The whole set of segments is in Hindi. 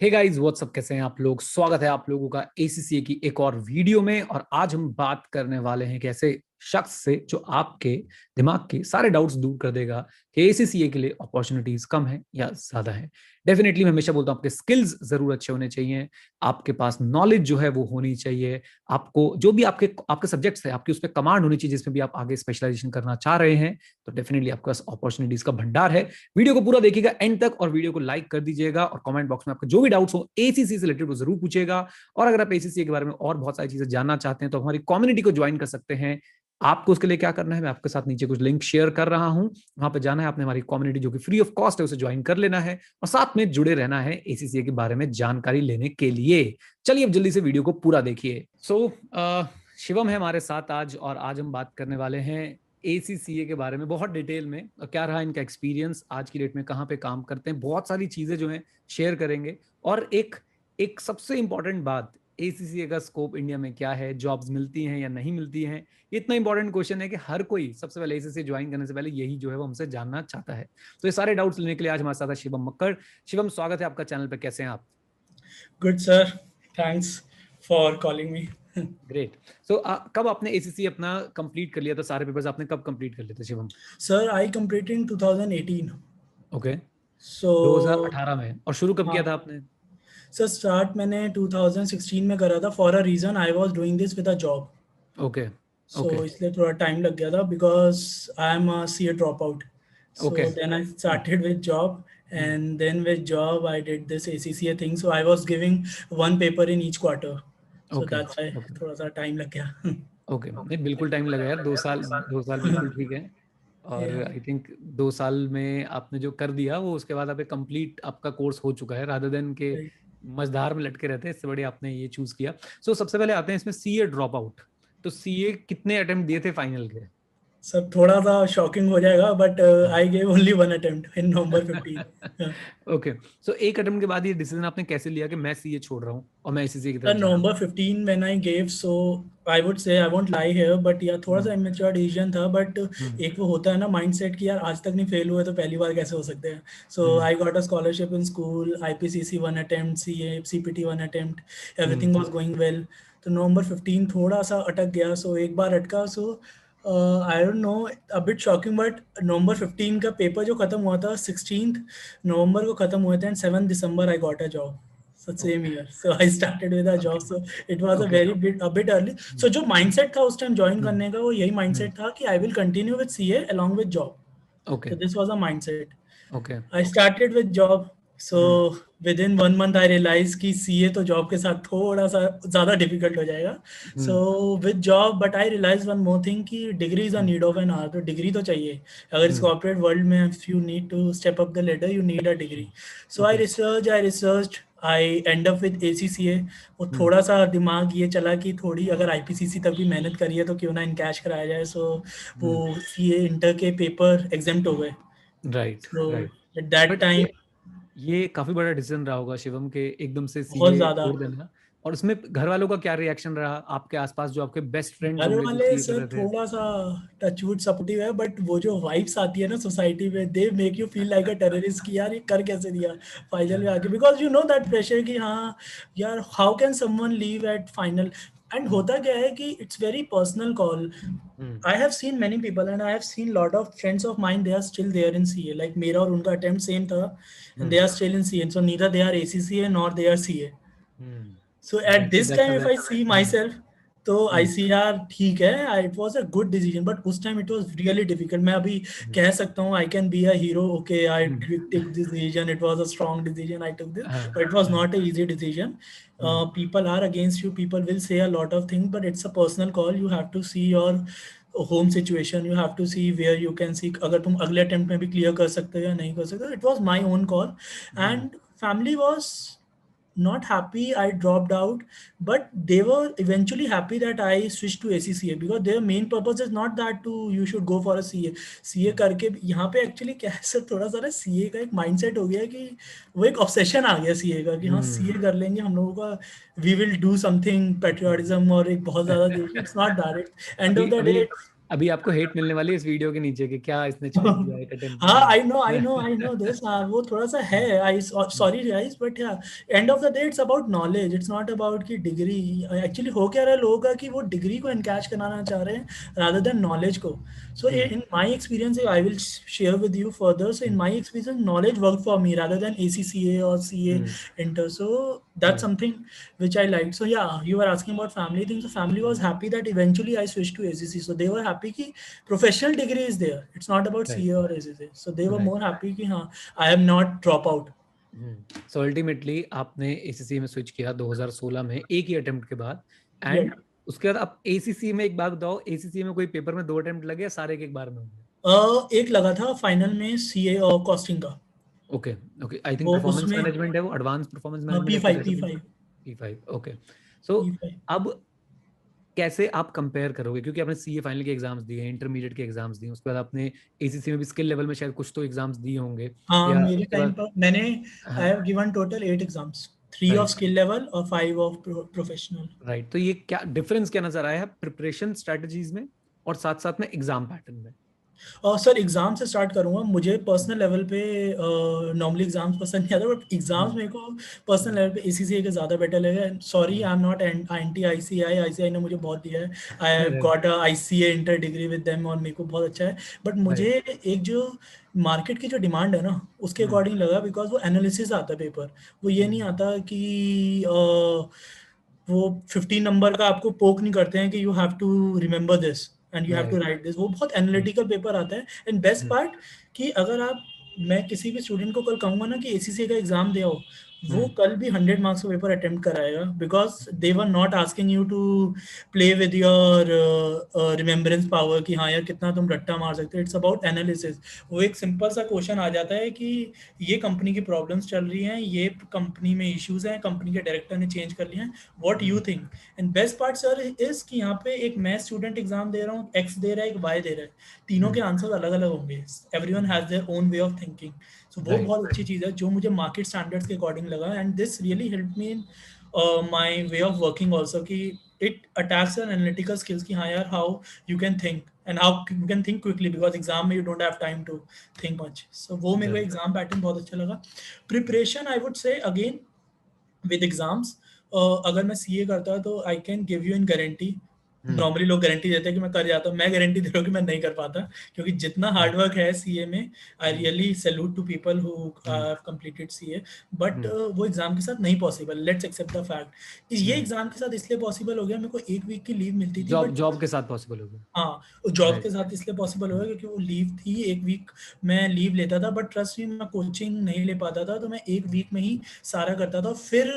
हे गाइस व्हाट्सअप, कैसे हैं आप लोग। स्वागत है आप लोगों का एसीसीए की एक और वीडियो में। और आज हम बात करने वाले हैं कि ऐसे शख्स से जो आपके दिमाग के सारे डाउट्स दूर कर देगा कि एसीसीए के लिए अपॉर्चुनिटीज कम है या ज्यादा है। डेफिनेटली मैं हमेशा बोलता हूँ आपके स्किल्स जरूर अच्छे होने चाहिए, आपके पास नॉलेज जो है वो होनी चाहिए, आपको जो भी आपके आपके सब्जेक्ट्स है आपकी उस पर कमांड होनी चाहिए जिसमें भी आप आगे स्पेशलाइजेशन करना चाह रहे हैं। तो डेफिनेटली आपके पास अपॉर्चुनिटीज का भंडार है। वीडियो को पूरा देखिएगा एंड तक और वीडियो को लाइक कर दीजिएगा और कमेंट बॉक्स में आपको जो भी डाउट्स हो एसीसी से रिलेटेड वो जरूर पूछेगा। और अगर आप एसीसी के बारे में और बहुत सारी चीजें जानना चाहते हैं तो हमारी कम्युनिटी को ज्वाइन कर सकते हैं। आपको उसके लिए क्या करना है, मैं आपके साथ नीचे कुछ लिंक शेयर कर रहा हूं, वहां पर जाना है, आपने हमारी कम्युनिटी जो कि फ्री ऑफ कॉस्ट है उसे ज्वाइन कर लेना है और साथ में जुड़े रहना है एसीसी के बारे में जानकारी लेने के लिए। चलिए अब जल्दी से वीडियो को पूरा देखिए। शिवम है हमारे साथ आज और आज हम बात करने वाले हैं एसीसीए के बारे में बहुत डिटेल में। क्या रहा इनका एक्सपीरियंस, आज की डेट में कहाँ पे काम करते हैं, बहुत सारी चीजें जो हैं शेयर करेंगे। और एक एक सबसे इंपॉर्टेंट बात, एसीसीए का स्कोप इंडिया में क्या है, जॉब्स मिलती हैं या नहीं मिलती हैं। ये इतना इंपॉर्टेंट क्वेश्चन है कि हर कोई सबसे पहले एसीसीए ज्वाइन करने से पहले यही जो है वो हमसे जानना चाहता है। तो ये सारे डाउट्स लेने के लिए आज हमारे साथ है शिवम मक्कड़। शिवम, स्वागत है आपका चैनल पे, कैसे हैं आप? Good, sir. Thanks for calling me. Great. So कब आपने एसीसी अपना कंप्लीट कर लिया था, सारे पेपर्स आपने कब कंप्लीट कर लिए थे Shivam? Sir, I completed in 2018. Okay, So, 2018 में। और शुरू कब किया था हाँ आपने? सर स्टार्ट मैंने 2016 में करा था for a reason I was doing this with a job. Okay so okay इसलिए थोड़ा टाइम लग गया था because I am a C A dropout. Okay so then I started with job and then with job I did this ACCA thing, so I was giving one paper in each quarter, so okay that's why okay थोड़ा सा टाइम लग गया. ओके, नहीं बिल्कुल टाइम लगा यार, 2 साल, 2 साल बिल्कुल ठीक है। और Yeah. आई थिंक 2 साल में आपने जो कर दिया वो उसके बाद आप कंप्लीट आपका कोर्स हो चुका है, रादर देन के Right. मझधार में लटके रहते हैं। इससे बड़ी आपने ये चूज किया। सबसे पहले आते हैं इसमें सीए ड्रॉप आउट। तो सीए कितने अटेम्प्ट दिए थे फाइनल के? सब थोड़ा सा शॉकिंग हो जाएगा but I gave only one attempt in November 15. Okay. एक अटेम्प्ट के बाद ये डिसीजन आपने कैसे लिया कि मैं सीए छोड़ रहा हूँ और मैं एसीसी की सर तरफ जा रहा हूँ? नवंबर 15 when I gave, so I would say I won't lie here but या थोड़ा सा हम्म इमेच्योर डिसीजन था बट हम्म एक वो होता है ना माइंडसेट कि यार आज तक नहीं फेल हुए तो पहली बार कैसे हो सकते हैं. So hmm I got a scholarship in school, IPCC one attempt, CA CPT one attempt, hmm everything was going well. तो नवंबर 15 थोड़ा सा अटक गया, सो एक बार अटका. So I don't know, a bit shocking but नवंबर 15 का पेपर जो खत्म हुआ था 16th नवंबर को खत्म हुए थे and 7 December I got a job. So same okay year. So I started with a okay job. So it was okay a bit early. So जो mindset था उस time join करने का वो यही हम्म mindset था कि I will continue with CA along with job. Okay So this was a mindset. Okay I started with job. So hmm within 1 month I realized कि CA तो job के साथ थोड़ा सा ज़्यादा difficult हो जाएगा. So hmm with job, but I realized one more thing कि degree is a hmm need of an hour. तो degree तो चाहिए. अगर इस हम्म corporate world में if you need to step up the ladder, you need a degree. So okay I researched. I end up with ACCA. वो हम्म थोड़ा सा दिमाग ये चला कि थोड़ी अगर IPCC तक भी मेहनत करी है तो क्यों ना इन कैश कराया जाए. सो वो हम्म CA इंटर के पेपर एग्जाम्प्ट हो गए. Right so right. At that but time ये काफी बड़ा डिसीजन रहा होगा शिवम के एकदम से बहुत सीए ज़्यादा. छोड़ देना। और उसमें घर वालों का क्या रिएक्शन रहा, आपके आसपास जो आपके बेस्ट फ्रेंड्स घर होंगे जो वाले सीए कर सर रहे थे? थोड़ा सा टचवुड सपोर्टिव है बट वो जो वाइब्स आती है ना सोसाइटी में, they make you feel like a terrorist कि यार ये कर कैसे दिया फाइनल में आके, because you know that pressure कि हाँ यार how can someone leave at final. And hmm होता क्या है कि it's very personal call. Hmm I have seen many people and I have seen lot of friends of mine, they are still there in CA, like मेरा और उनका attempt same था and hmm they are still in CA, so neither they are ACCA nor they are CA. So at right, this that's a time if I see myself, तो हम्म ICR ठीक है, it was a good decision but उस time it was really difficult. मैं अभी हम्म कह सकता हूँ I can be a hero, okay I hmm, took this decision, it was a strong decision I took this, हाँ but it was हाँ not a easy decision. Hmm People are against you, people will say a lot of things but it's a personal call. You have to see your home situation, you have to see where you can see अगर तुम अगले attempt में भी clear कर सकते हो या नहीं कर सकते हो. It was my own call hmm and family was not happy I dropped out, but they were eventually happy that I switched to ACCA because their main purpose is not that to you should go for a CA. CA करके यहाँ पे एक्चुअली क्या है सर, थोड़ा सा ना CA का एक माइंडसेट हो गया है कि वो एक ऑब्सेशन आ गया CA का कि हाँ CA कर लेंगे हम लोगों का, we will do something patriotism और एक बहुत ज़्यादा देश. It's not that, and of अभी द अभी डे. अभी आपको हेट मिलने वाली है इस वीडियो के नीचे कि क्या इसने छोड़ दिया एक अटेम्प्ट हाँ, में। I know this. वो थोड़ा सा है, आई सॉरी गाइस, बट या end of the day it's about knowledge, it's not about कि डिग्री। एक्चुअली हो क्या रहा है लोगों का कि वो डिग्री को एनकैश कराना चाह रहे हैं रादर देन नॉलेज को। So hmm, in my experience I will share with you further. So in hmm, my experience knowledge work for me rather than ACCA or CA hmm, inter. So that's right, something which I liked. So yeah, you were asking about family things. So family was happy that eventually I switched to ACC. So they were happy कि professional degree is there. It's not about right, CA or ACC. So they were right. more happy कि हाँ, I am not drop out. So ultimately आपने एसीसी में स्विच किया 2016 में एक ही अटेम्प्ट के बाद, Yeah. एंड उसके बाद आप एसीसी में, एक बात बताओ, एसीसी में कोई पेपर में 2 अटेम्प्ट लगे या सारे एक बार में हो गए? एक लगा था फाइनल में CA और कॉस्टिंग का। ओके, ओके, आई थिंक वो परफॉर्मेंस उसमें मैनेजमेंट है, वो एडवांस परफॉर्मेंस मैनेजमेंट ऐसे P5 करके कुछ है। P5 P5, okay. सो P5। अब कैसे आप कंपेयर करोगे, क्योंकि आपने सीए फाइनल के एग्जाम्स दिए, इंटरमीडिएट के एग्जाम्स दिए, उसके बाद आपने एसीसी में भी स्किल लेवल में शायद कुछ तो एग्जाम्स दिए होंगे, हाँ, या मेरे उसके टाइम बाद? पर मैंने आई हाँ, have given total 8 exams, 3 of right, skill level और 5 ऑफ प्रोफेशनल। राइट। तो ये क्या डिफरेंस क्या नजर आया है प्रिपरेशन स्ट्रेटजीज में और साथ साथ में एग्जाम पैटर्न में? और सर एग्जाम से स्टार्ट करूंगा। मुझे पर्सनल लेवल पे नॉर्मली एग्जाम्स पसंद नहीं आता, बट एग्जाम्स हम्म, मेरे को पर्सनल लेवल पे ACCA के ज़्यादा बेटर लगे। Sorry, hmm, I am not anti ICAI ने मुझे बहुत दिया है। I have right, got a ICA inter degree with them और मेरे को बहुत अच्छा है। बट मुझे राइट, एक जो मार्केट की जो डिमांड है ना उसके हम्म, अकॉर्डिंग लगा, बिकॉज वो एनालिसिस आता है पेपर। वो ये नहीं हम्म, आता कि वो 15 नंबर का आपको पोक नहीं करते हैं कि you have to remember this and you have to write, write this. वो बहुत हम्म, एनालिटिकल पेपर आता है। एंड बेस्ट हम्म, पार्ट कि अगर आप, मैं किसी भी स्टूडेंट को कल कहूंगा ना कि ACCA का एग्जाम दे आओ, वो हम्म, कल भी 100 मार्क्स का पेपर अटेम्प्ट कराएगा, because they were not asking you to play with your remembrance power कि हाँ यार कितना तुम रट्टा मार सकते हो। It's about analysis. वो एक सिंपल सा क्वेश्चन आ जाता है कि ये कंपनी की प्रॉब्लम्स चल रही हैं, ये कंपनी में इश्यूज हैं, कंपनी के डायरेक्टर ने चेंज कर लिए हैं, what you hmm, think. And best part sir is कि यहाँ पे एक मैं स्टूडेंट एग्जाम दे रहा हूँ, X दे रहा है, एक Y दे रहा है, तीनों के हम्म, आंसर अलग अलग होंगे। Everyone has their own way of thinking. So वो राइट, बहुत अच्छी चीज़ है जो मुझे मार्केट स्टैंडर्ड्स के अकॉर्डिंग लगा। And this really help me in my way of working also कि it attacks an analytical skills कि हाँ यार how you can think and how you can think quickly, because exam में you don't have time to think much. So वो मेरे को राइट, एग्जाम पैटर्न बहुत अच्छा लगा। Preparation I would say again with exams, अगर मैं CA करता तो I can give you in guarantee. Hmm, normally लोग गारंटी देते हैं कि मैं कर जाता हूँ, मैं गारंटी दे रहा हूँ कि मैं नहीं कर पाता, क्योंकि जितना हार्ड वर्क है CA में, I hmm, really salute to people who hmm, have completed CA। But hmm, वो एग्जाम के साथ नहीं possible, let's accept the fact. ये हम्म, एग्जाम के साथ इसलिए पॉसिबल हो गया, मेरे को 1 वीक की लीव मिलती थी, जॉब बट जॉब के साथ पॉसिबल हो गया। हाँ, जॉब राइट, के साथ इसलिए पॉसिबल होगा क्योंकि वो लीव थी 1 वीक। मैं लीव लेता था, बट ट्रस्ट मी मैं कोचिंग नहीं ले पाता था, तो मैं 1 वीक में ही सारा करता था। फिर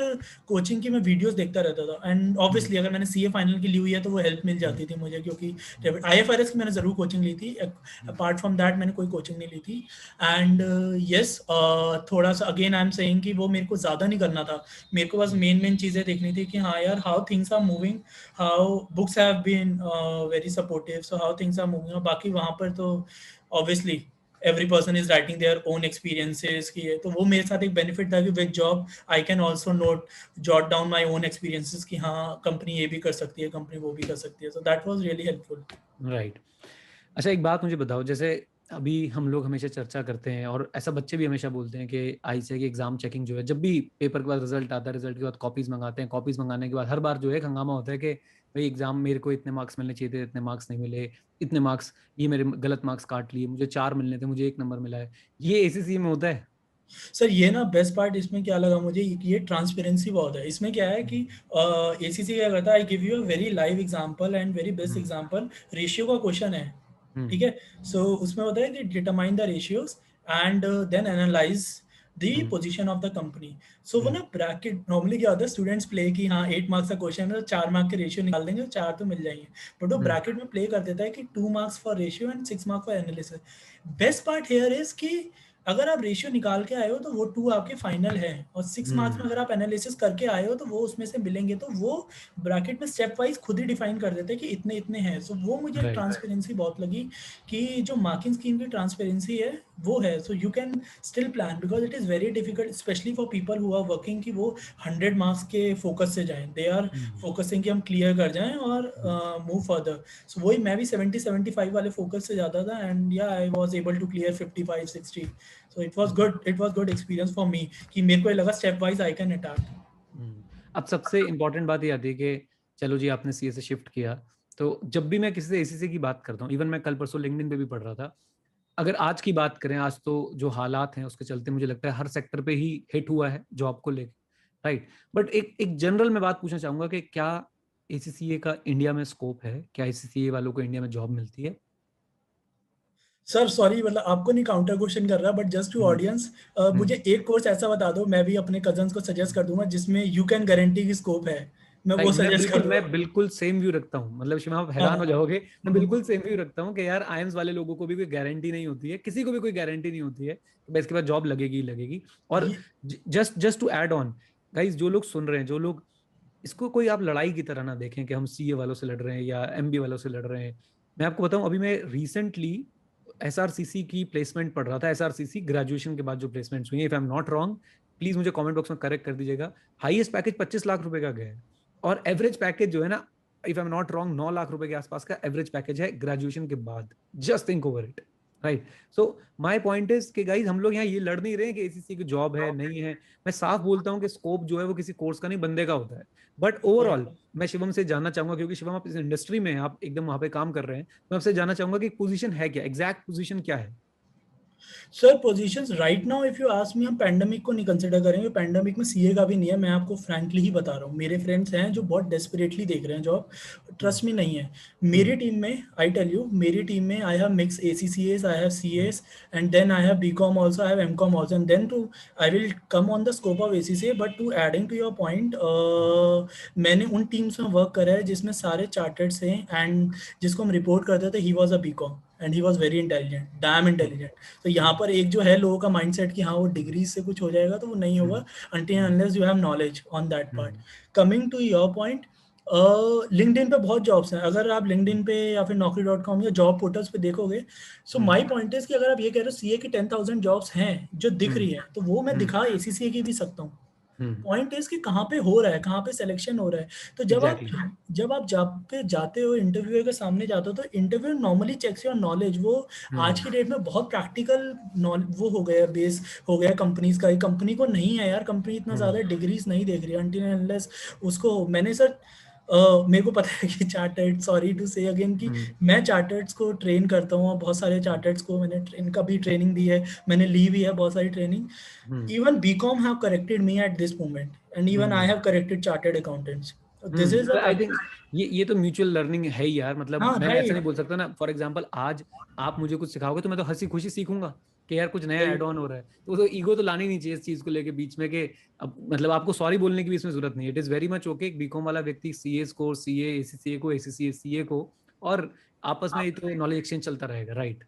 कोचिंग की मैं वीडियोस देखता रहता था। एंड हम्म, ऑब्वियसली अगर मैंने CA फाइनल की ली हुई है तो वो हेल्प मिल हम्म, जाती थी मुझे, क्योंकि IFRS की मैंने ज़रूर कोचिंग ली थी। अपार्ट फ्रॉम दैट मैंने कोई कोचिंग नहीं ली थी। एंड यस, थोड़ा सा अगेन आई एम सेइंग कि वो मेरे को ज़्यादा नहीं करना था। मेरे को बस हम्म, मेन मेन चीज़ें देखनी थी कि हाँ यार how things are moving, how books have been very supportive, so how things are moving on। बाकी वहाँ पर तो obviously every person is writing their own experiences की है, तो वो मेरे साथ एक बेनिफिट था कि with job I can also note jot down my own experiences कि हाँ कंपनी ये भी कर सकती है, कंपनी वो भी कर सकती है। So that was really helpful. Right. अच्छा, एक बात मुझे बताओ, जैसे अभी हम लोग हमेशा चर्चा करते हैं और ऐसा बच्चे भी हमेशा बोलते हैं कि आईसीए की एग्जाम चेकिंग जो है, जब भी पेपर के बाद रिजल्ट आता है, रिजल्ट के बाद कॉपीज मंगाते हैं, कॉपीज मंगाने के बाद हर बार जो है हंगामा होता है कि भाई एग्जाम मेरे को इतने मार्क्स मिलने चाहिए थे, इतने मार्क्स नहीं मिले, इतने मार्क्स, ये मेरे गलत मार्क्स काट लिए, मुझे 4 मिलने थे, मुझे 1 नंबर मिला है। ये एसीसी में होता है? सर ये ना बेस्ट पार्ट इसमें क्या लगा मुझे, ये ट्रांसपेरेंसी बहुत है इसमें। क्या है कि हम्म, ACC क्या करता है, I give you a very live example and very best hmm, example. Ratio का क्वेश्चन है, हम्म, ठीक है। सो उसमें होता है कि determine the ratios and then analyse the hmm, position of the company. So वो हम्म, ना ब्रैकेट नॉर्मली क्या होता है, स्टूडेंट्स प्ले की हाँ 8 मार्क्स का क्वेश्चन है तो 4 मार्क के रेशियो निकाल देंगे, 4 तो मिल जाएंगे। बट वो हम्म, ब्रैकेट में प्ले कर देता है कि 2 marks for ratio and 6 marks for analysis. Best part here is कि अगर आप रेशियो निकाल के आए हो तो वो 2 आपके फाइनल है, और 6 मार्क्स में हम्म, अगर आप एनालिसिस करके आए हो तो वो उसमें से मिलेंगे। तो वो ब्रैकेट में स्टेप वाइज खुद ही डिफाइन कर देते हैं कि इतने इतने हैं। सो वो मुझे राइट, ट्रांसपेरेंसी बहुत लगी कि जो मार्किंग स्कीम की ट्रांसपेरेंसी है वो है, so you can still plan because it is very difficult especially for people who are working कि वो 100 मार्क्स के फोकस से जाएं, they are फोकसिंग कि हम क्लियर कर जाएं और मूव फर्दर। सो वही मैं भी 70-75 वाले फोकस से जाता था एंड या I was able to clear 55-60, so it was good experience for me कि मेरे को लगा step wise I can attack. अब सबसे इम्पोर्टेंट बात ये आती है कि चलो जी आपने सीए से शिफ्ट किया, तो जब भी मैं किसी से एसीसी की बात करता हूँ, इवन मैं कल परसों लिंक्डइन पे भी पढ़ रहा था, अगर आज की बात करें, आज तो जो हालात हैं उसके चलते मुझे लगता है हर सेक्टर पे ही हिट हुआ है जॉब को लेकर, राइट। बट एक जनरल में बात पूछना चाहूंगा कि क्या एसीसीए का इंडिया में स्कोप है, क्या एसीसीए वालों को इंडिया में जॉब मिलती है? सर सॉरी, मतलब आपको नहीं काउंटर क्वेश्चन कर रहा, बट जस्ट टू ऑडियंस, मुझे एक कोर्स ऐसा बता दो, मैं भी अपने कजन्स को सजेस्ट कर दूंगा जिसमें यू कैन गारंटी की स्कोप है, मैं वो सजेस्ट कर दूंगा। मैं बिल्कुल सेम व्यू रखता हूँ, मतलब शिवम आप हैरान हो जाओगे, मैं बिल्कुल सेम व्यू रखता हूँ कि यार आईएम्स वाले लोगों को भी कोई गारंटी नहीं होती है, किसी को भी कोई गारंटी नहीं होती है कि भाई इसके बाद जॉब लगेगी ही लगेगी। और just to add on guys, जो लोग सुन रहे हैं, जो लोग, इसको कोई आप लड़ाई की तरह ना देखें कि हम सीए वालों से लड़ रहे हैं या एमबी वालों से लड़ रहे हैं। मैं आपको बताऊं, अभी मैं रिसेंटली एसआरसीसी की प्लेसमेंट पढ़ रहा था, एसआरसीसी ग्रेजुएशन के बाद जो प्लेसमेंट्स हुई है, if I am not wrong please मुझे कमेंट बॉक्स में करेक्ट कर दीजिएगा, हाईएस्ट पैकेज 25 लाख रुपए का गया है, और एवरेज पैकेज जो है ना, if I am not wrong 9 lakh रुपए के आसपास का एवरेज पैकेज है ग्रेजुएशन के बाद। Just think over it, right. So my point is कि गाइस हम लोग यहाँ ये लड़ नहीं रहे हैं कि एसीसी की जॉब है नहीं है, मैं साफ बोलता हूँ कि स्कोप जो है वो किसी कोर्स का नहीं बंदे का होता है। बट ओवरऑल मैं शिवम से जानना चाहूंगा, क्योंकि शिवम आप इस इंडस्ट्री में हैं, आप एकदम वहां पे काम कर रहे हैं, मैं आपसे जानना चाहूंगा कि पोजीशन है क्या, एग्जैक्ट पोजीशन क्या है? Sir positions right now if you ask me, हम पैंडेमिक को नहीं कंसिडर करेंगे, पैंडेमिक में सीए का भी नहीं है, मैं आपको फ्रैंकली ही बता रहा हूँ, मेरे फ्रेंड्स हैं जो बहुत डेस्परेटली देख रहे हैं जॉब, ट्रस्ट मी नहीं है। मेरी टीम में आई टेल यू, मेरी टीम में I have mix ACCAs, I have CS and then I have BCom also, I have MCom also and then too I will come on the scope of ACCA. But to adding to your point, मैंने उन टीम्स में वर्क करा है जिसमें सारे चार्टर्ड से, एंड जिसको हम रिपोर्ट करते थे he was a BCom and he was very intelligent, damn intelligent. तो यहाँ पर एक जो है लोगों का माइंडसेट कि हाँ वो डिग्री से कुछ हो जाएगा, तो वो नहीं होगा until and unless you have knowledge on that part. Coming to your point, LinkedIn पे बहुत जॉब्स हैं, अगर आप लिंक्डइन पे या फिर naukri.com या जॉब पोर्टल्स पे देखोगे, सो माय पॉइंट इज कि अगर आप ये कह रहे हो सीए की 10,000 जॉब्स हैं जो दिख रही है, तो वो मैं दिखा एसीसीए की भी सकता हूँ। पॉइंट इज कि कहाँ पे हो रहा है, कहाँ पे सिलेक्शन हो रहा है। तो जब आप पे जाते हो, इंटरव्यूअर के सामने जाते हो, तो interview normally checks your knowledge. वो आज की डेट में बहुत प्रैक्टिकल वो हो गया, बेस हो गया कंपनीज का। कंपनी को नहीं है यार, कंपनी इतना ज्यादा डिग्रीज नहीं देख रही अनटिल एंड अनलेस उसको। मैंने सर मेरे को पता है कि चार्टर्ड, सॉरी टू से अगेन कि मैं चार्टर्ड्स को ट्रेन करता हूँ, बहुत सारे चार्टर्ड्स को मैंने इनका भी ट्रेनिंग दी है, मैंने ली भी है बहुत सारी training. Even BCom have corrected me at this moment and even I have corrected chartered accountants. This is I think ये तो म्यूचुअल लर्निंग है ही यार, मतलब हाँ, मैं ऐसा नहीं बोल सकता ना, फॉर एग्जांपल आज आप मुझे कुछ सिखाओगे तो मैं तो हंसी खुशी सीखूंगा कि यार कुछ नया ऐड ऑन हो रहा है, तो ईगो तो लानी नहीं चाहिए इस चीज को लेके बीच में कि अब मतलब आपको सॉरी बोलने की भी इसमें जरूरत नहीं है। It is very much okay, एक बीकॉम वाला व्यक्ति सीएस को, सीए एसीसीए को, एसीसीए सीए को, और आपस में तो नॉलेज एक्सचेंज चलता रहेगा, राइट।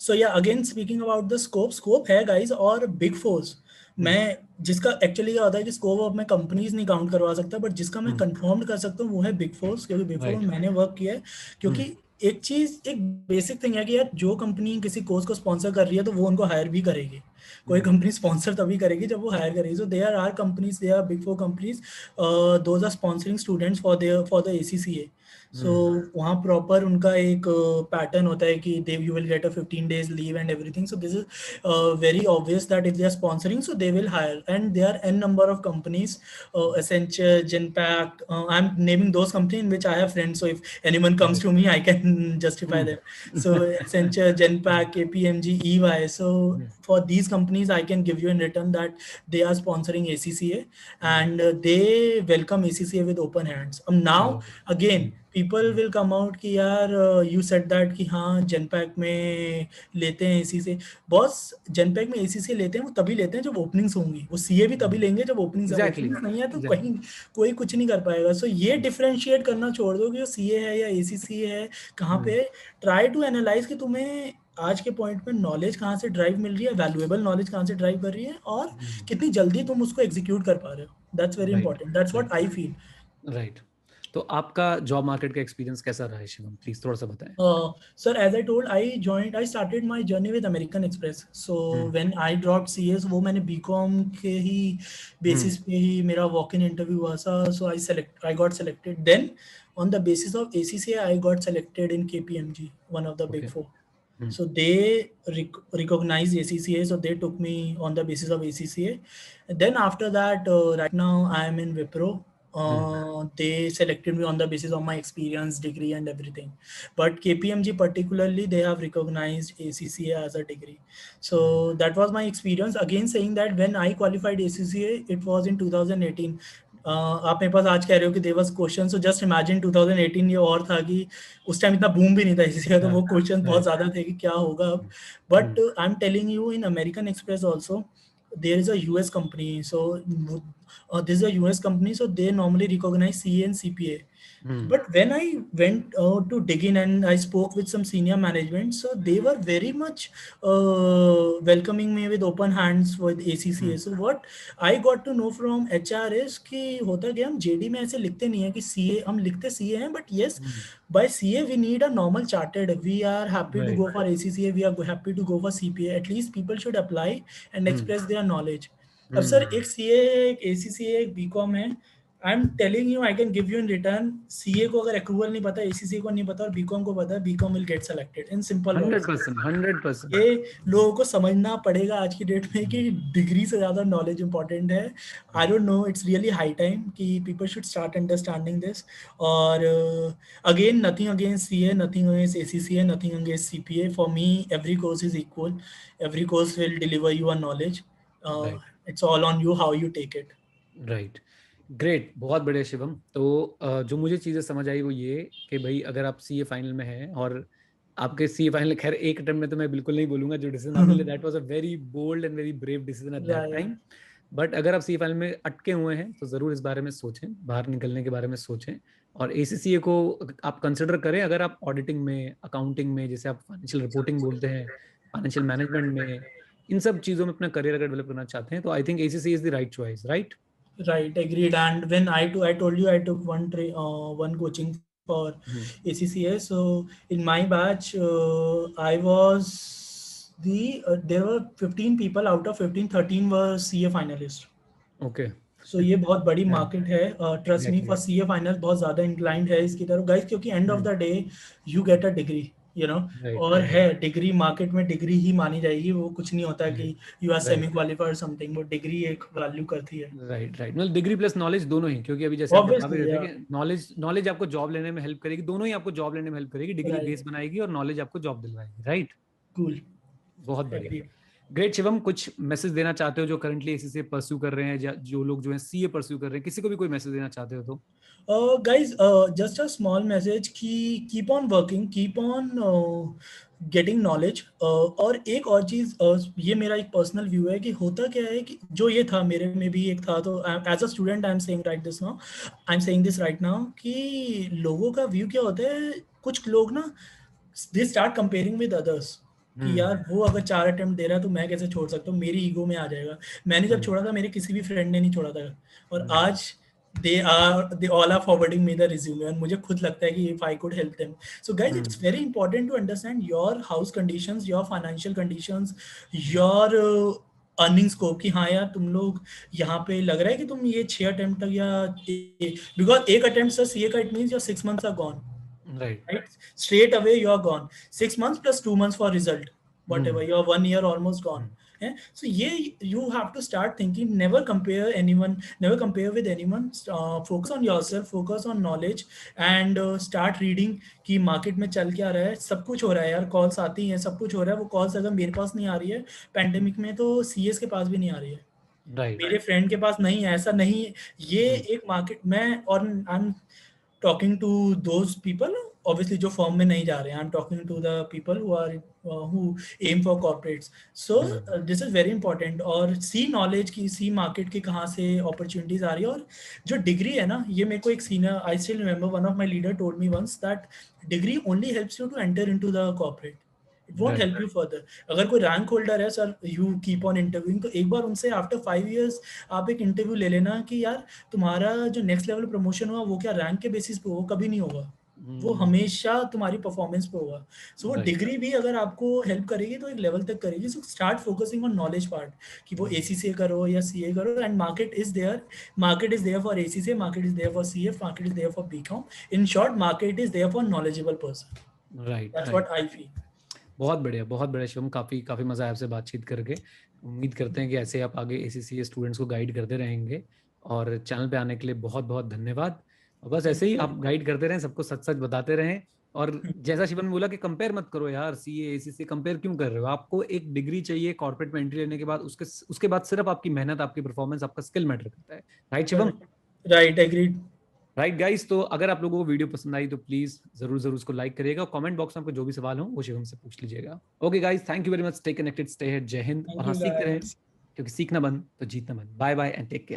सो या again speaking about the scope है गाइस, और बिग फोर्स मैं जिसका एक्चुअली क्या होता है कि स्कोप ऑफ मैं कंपनीज नहीं काउंट करवा सकता, बट जिसका मैं कंफर्म कर सकता हूँ वो है बिग फोर्स, क्योंकि बिग फोर में मैंने वर्क किया है। क्योंकि एक चीज, एक बेसिक थिंग है कि यार जो कंपनी किसी कोर्स को स्पॉन्सर कर रही है तो वो उनको हायर भी करेगी। कोई कंपनी स्पॉन्सर तभी करेगी जब वो हायर करेगी। So there are companies, there are big four companies, those are sponsoring students for the ACCA. So वहाँ प्रॉपर उनका एक पैटर्न होता है कि they you will get a 15 days leave and everything. So this is very obvious that if they are sponsoring so they will hire, and they are an number of companies, Accenture, Genpact, I'm naming those companies in which I have friends, so if anyone comes to me I can justify them. So Accenture, Genpact, KPMG, EY, so for these companies I can give you in return that they are sponsoring ACCA and they welcome ACCA with open hands. Now again people will come out कि यार you said that कि हाँ जनपैक में लेते हैं एसी से। बॉस जनपैक में एसी से लेते हैं वो तभी लेते हैं जब ओपनिंग्स होंगी, वो सीए भी तभी लेंगे जब ओपनिंग्स नहीं है तो कहीं कोई कुछ नहीं कर पाएगा। सो ये डिफरेंशिएट करना छोड़ दो कि वो सीए है या एसीसी है कहाँ पे। ट्राई टू एनालाइज कि तुम्हें आज के पॉइंट में नॉलेज कहाँ से ड्राइव मिल रही है, वैल्यूएबल नॉलेज कहाँ से ड्राइव कर रही है, और कितनी जल्दी तुम उसको एग्जीक्यूट कर पा रहे हो। That's very important, that's what I feel. Right. तो आपका जॉब मार्केट का एक्सपीरियंस कैसा रहा है शिवम, प्लीज थोड़ा सा बताएं। Sir, as I told, I started my journey with American Express. So when I dropped CS, वो मैंने BCom के ही basis पे ही मेरा walk-in interview हुआ था. So I got selected. Then on the basis of ACCA, I got selected in KPMG, one of the big okay. four. So they recognized ACCA, so they took me on the basis of ACCA. And then after that, right now I am in Wipro. They selected me on the basis of my experience, degree, and everything. But KPMG particularly, they have recognized ACCA as a degree. So that was my experience. Again, saying that when I qualified ACCA, it was in 2018. आप मेरे पास आज कह रहे हो कि there was question, so just imagine 2018 ये और था कि उस टाइम इतना बूम भी नहीं था इसी का, तो वो क्वेश्चन बहुत ज्यादा थे कि क्या होगा अब. But I am telling you, in American express also there is a US company, so this is a US company, so they normally recognize CA and CPA. But when I went to dig in and I spoke with some senior management, so they were very much welcoming me with open hands with ACCA. So what I got to know from HR is कि होता क्या, हम JD में ऐसे लिखते नहीं है कि CA, हम लिखते CA हैं, but yes, by CA we need a normal chartered. We are happy to go for ACCA, we are happy to go for CPA. At least people should apply and express their knowledge. अब सर एक CA एक ACCA एक BCom है. I am telling you, I can give you in return, CA को अगर अप्रूवल नहीं पता, एसीसी को नहीं पता और बीकॉम को पता है, BCom will get selected in simple words. 100%। ये लोगों को समझना पड़ेगा आज की डेट में कि डिग्री से ज्यादा नॉलेज इंपॉर्टेंट है. I don't know, it's really high time कि people should start understanding this. और again, nothing against CA, nothing against ACCA, nothing against CPA. For me every course is equal. Every course will deliver you a knowledge. It's all on you how you take it. Right, great, बहुत बढ़िया शिवम। तो जो मुझे चीज़ें समझ आई वो ये कि भाई अगर आप सीए फाइनल में हैं और आपके सीए फाइनल, खैर एक अटेम्प्ट में तो मैं बिल्कुल नहीं बोलूंगा, जो डिसीजन आपने लिया that was a very bold and very brave decision at that time, but अगर आप सीए फाइनल में अटके हुए हैं तो ज़रूर इस बारे में सोचें, बाहर निकलने के बारे में सोचें और एसीसीए को आप कंसिडर करें। अगर आप ऑडिटिंग में, अकाउंटिंग में, जैसे आप फाइनेंशियल रिपोर्टिंग बोलते हैं, फाइनेंशियल मैनेजमेंट में, इन सब चीज़ों में अपना करियर अगर डेवलप करना चाहते हैं तो I think ACC is the right choice, right? Right, agreed. And when I told you I took one coaching for ACCA. So in my batch, I was there were 15 people out of 15, 13 were CA finalists. Okay. So ये बहुत बड़ी मार्केट है. Trust me, for CA final बहुत ज्यादा इंक्लाइंड है इसकी तरफ गाइस, क्योंकि end of the day you get a degree, you know. और है डिग्री, मार्केट में डिग्री ही मानी जाएगी. वो कुछ नहीं होता कि यू आर सेमी क्वालिफाइड और समथिंग. वो डिग्री एक वैल्यू करती है. राइट, मतलब डिग्री प्लस नॉलेज दोनों ही, क्योंकि अभी जैसे आप बता भी रहे थे कि नॉलेज आपको जॉब लेने में हेल्प करेगी, दोनों ही आपको जॉब लेने में हेल्प करेगी. डिग्री बेस बनाएगी और नॉलेज आपको जॉब दिलवाएगी, राइट? कूल, बहुत बढ़िया, ग्रेट. शिवम, कुछ मैसेज देना चाहते हो जो करंटली एसीसीए परस्यू कर रहे हैं, जो लोग जो है सीए परस्यू कर रहे हैं, किसी को भी कोई मैसेज देना चाहते हो तो? guys, just a small message कि keep on working, keep on getting knowledge. और एक और चीज, ये मेरा एक पर्सनल व्यू है कि होता क्या है कि जो ये था, मेरे में भी एक था, तो as a student I am saying this right now कि लोगों का व्यू क्या होता है, कुछ लोग ना they start comparing with others कि यार वो अगर 4 अटेम्प्ट दे रहा है तो मैं कैसे छोड़ सकता हूँ, मेरी ईगो में आ जाएगा. मैंने जब छोड़ा था, मेरे किसी भी फ्रेंड ने नहीं छोड़ा था, और आज they all are forwarding me the resume, और मुझे खुद लगता है कि if I could help them. So guys, it's very important to understand your house conditions, your financial conditions, your earning scope कि हाँ यार तुम लोग यहाँ पे लग रहा है कि तुम ये 6 अटेम्प्ट तक, या बिकॉज एक अटेम्प्ट सर सीए का, it means your 6 months are gone. Right? Straight away you are gone. 6 months plus 2 months for result. Whatever, you're 1 year almost gone. Yeah? So you have to start thinking, never compare with anyone. Focus on yourself, focus on knowledge, and start reading कि मार्केट में चल क्या रहा है. सब कुछ हो रहा है यार, कॉल्स आती हैं, सब कुछ हो रहा है. वो कॉल्स अगर मेरे पास नहीं आ रही है पैंडेमिक में, तो सीएस के पास भी नहीं आ रही है. मेरे फ्रेंड के पास नहीं है, ऐसा नहीं. ये एक मार्केट में, और I am talking to those people, obviously जो फॉर्म में नहीं जा रहे हैं. I'm talking to the people who aim for corporates. So this is very important. और सी नॉलेज की, सी मार्केट की कहाँ से अपॉर्चुनिटीज आ रही है. और जो डिग्री है ना, ये मेरे को एक senior, I still remember one of my leader told me once that degree only helps you to enter into the corporate. It won't help you further. अगर कोई रैंक होल्डर है sir, you keep on interviewing, तो एक बार उनसे आफ्टर 5 years आप एक इंटरव्यू ले लेना कि यार तुम्हारा जो नेक्स्ट लेवल प्रमोशन हुआ वो क्या रैंक के बेसिस पे हो? कभी नहीं होगा, वो हमेशा तुम्हारी परफॉर्मेंस पे होगा। सो वो राइट डिग्री भी अगर आपको हेल्प करेगी तो एक लेवल तक करेगी। So start focusing on knowledge part, कि वो एसीसीए करो या सीए करो, and market is there for ACCA, market is there for CA, market is there for BCom. In short, market is there for knowledgeable person. Right that's right. What I feel. बहुत बढ़िया शिवम, काफी काफी मजा आया आपसे बातचीत करके। उम्मीद करते हैं कि ऐसे आप आगे एसीसीए स्टूडेंट्स को गाइड करते रहेंगे, और चैनल पे आने के लिए बहुत बहुत धन्यवाद। और बस ऐसे थैंक ही यू। आप गाइड करते रहें, सबको सच सच बताते रहें। और जैसा शिवम ने बोला कि कंपेयर मत करो यार, सीए एसीसीए कंपेयर क्यों कर रहे हो? आपको एक डिग्री चाहिए कॉर्पोरेट में एंट्री लेने के बाद, उसके उसके बाद सिर्फ आपकी मेहनत, आपकी परफॉर्मेंस, आपका स्किल मैटर करता है। Right Shivam? Right, agreed. Right guys, तो अगर आप लोगों को वीडियो पसंद आई तो प्लीज जरूर जरूर उसको लाइक करिएगा, कमेंट बॉक्स में आपको जो भी सवाल हो वो शिवम से पूछ लीजिएगा। Okay guys, thank you very much, stay connected, stay hit, जय हिंद, और थैंक हाँ यू सीखते रहें, गाइस। क्योंकि सीखना बंद तो जीतना बंद। Bye bye and take care.